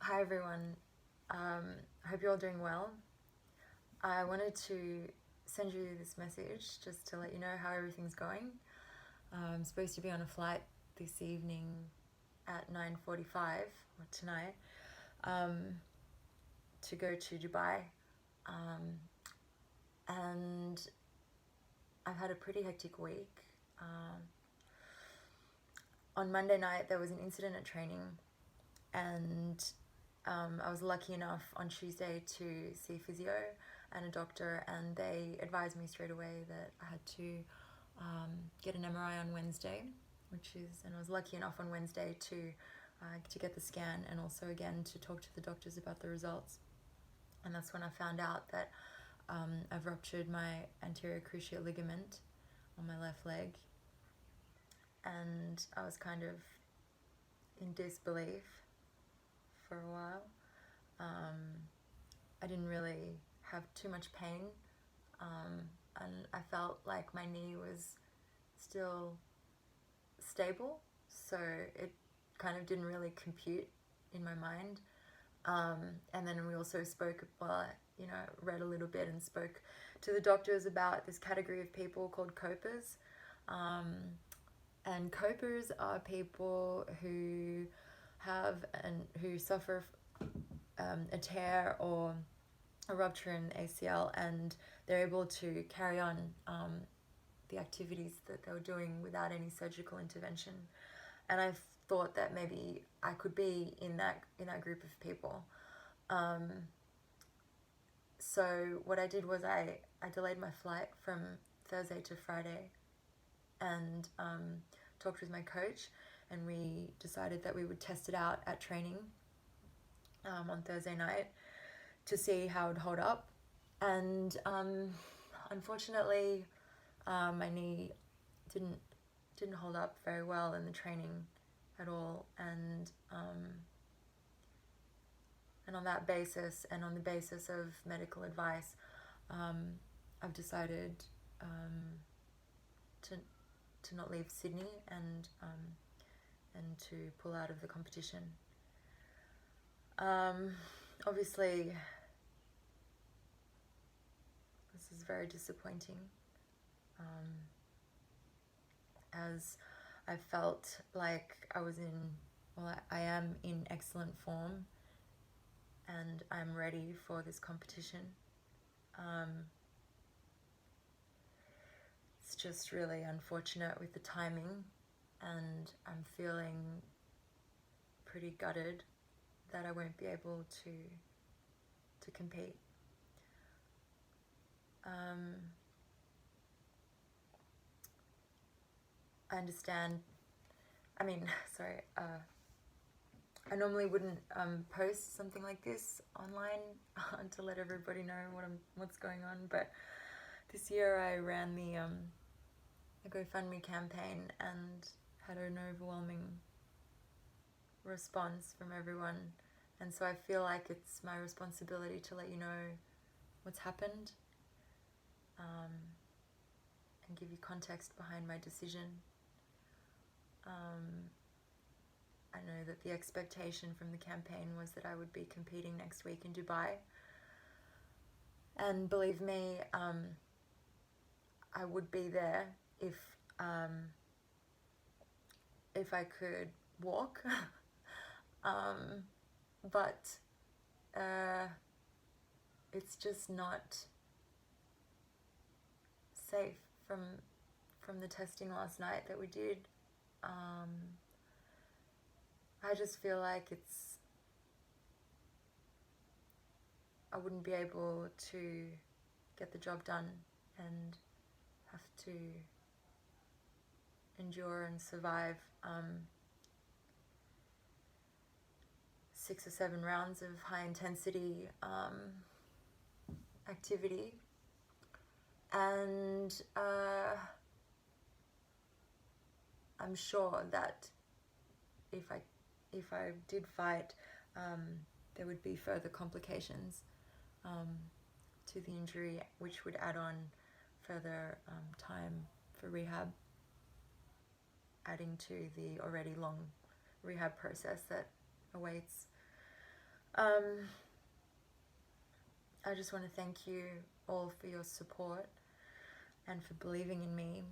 Hi everyone, I hope you're all doing well. I wanted to send you this message just to let you know how everything's going. I'm supposed to be on a flight this evening at 9:45 or tonight to go to Dubai, and I've had a pretty hectic week. On Monday night there was an incident at training, and I was lucky enough on Tuesday to see a physio and a doctor, and they advised me straight away that I had to get an MRI on Wednesday, and I was lucky enough on Wednesday to get the scan, and also again to talk to the doctors about the results. And that's when I found out that I've ruptured my anterior cruciate ligament on my left leg, and I was kind of in disbelief for a while. I didn't really have too much pain, and I felt like my knee was still stable, so it kind of didn't really compute in my mind. And then we also spoke, read a little bit and spoke to the doctors about this category of people called copers. And copers are people who suffer a tear or a rupture in ACL, and they're able to carry on the activities that they were doing without any surgical intervention. And I thought that maybe I could be in that group of people. So what I did was I delayed my flight from Thursday to Friday, and talked with my coach, and we decided that we would test it out at training on Thursday night to see how it would hold up. And unfortunately, my knee didn't hold up very well in the training at all, and on that basis, and on the basis of medical advice, I've decided to not leave Sydney and to pull out of the competition. Obviously, this is very disappointing, as I felt like I am in excellent form, and I'm ready for this competition. It's just really unfortunate with the timing, and I'm feeling pretty gutted that I won't be able to compete. I understand. I normally wouldn't post something like this online to let everybody know what's going on, but this year I ran the GoFundMe campaign and had an overwhelming response from everyone, and so I feel like it's my responsibility to let you know what's happened, and give you context behind my decision. I know that the expectation from the campaign was that I would be competing next week in Dubai, and believe me, I would be there if I could walk. But it's just not safe from the testing last night that we did. I just feel like I wouldn't be able to get the job done and have to endure and survive 6 or 7 rounds of high intensity activity. And I'm sure that if I did fight, there would be further complications to the injury, which would add on further time for rehab, adding to the already long rehab process that awaits Um, I just want to thank you all for your support and for believing in me.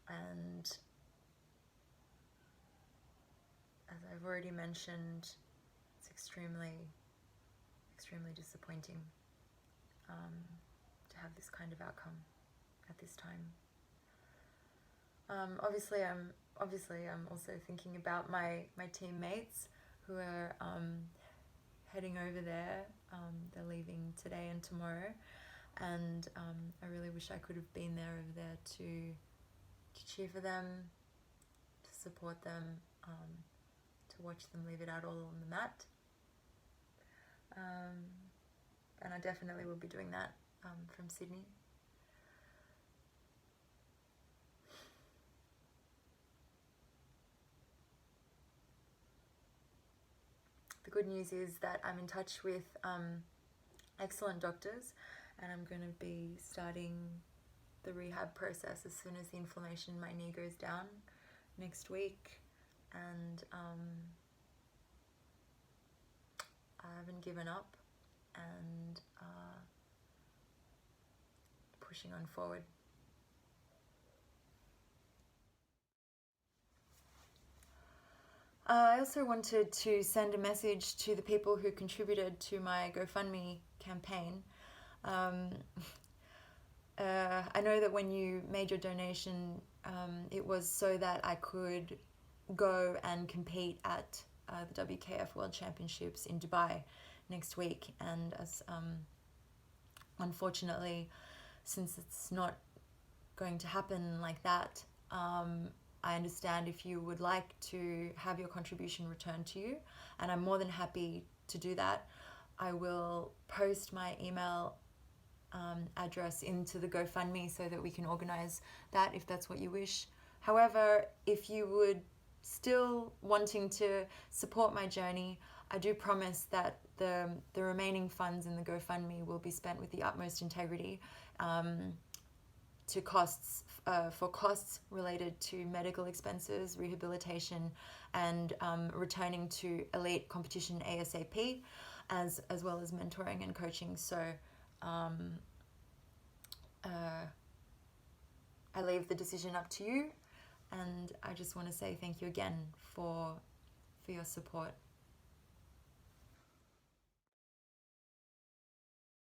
And as I've already mentioned, it's extremely disappointing to have this kind of outcome at this time. Obviously, I'm also thinking about my teammates who are heading over there. They're leaving today and tomorrow, and I really wish I could have been there over there to cheer for them, to support them, to watch them leave it out all on the mat. And I definitely will be doing that from Sydney. The good news is that I'm in touch with excellent doctors, and I'm going to be starting the rehab process as soon as the inflammation in my knee goes down next week. And I haven't given up, and pushing on forward. I also wanted to send a message to the people who contributed to my GoFundMe campaign. I know that when you made your donation, it was so that I could go and compete at the WKF World Championships in Dubai next week. And as unfortunately, since it's not going to happen like that, I understand if you would like to have your contribution returned to you, and I'm more than happy to do that. I will post my email address into the GoFundMe so that we can organize that if that's what you wish. However, if you would still wanting to support my journey, I do promise that the remaining funds in the GoFundMe will be spent with the utmost integrity to costs for costs related to medical expenses, rehabilitation, and returning to elite competition ASAP, as well as mentoring and coaching. So I leave the decision up to you, and I just want to say thank you again for your support.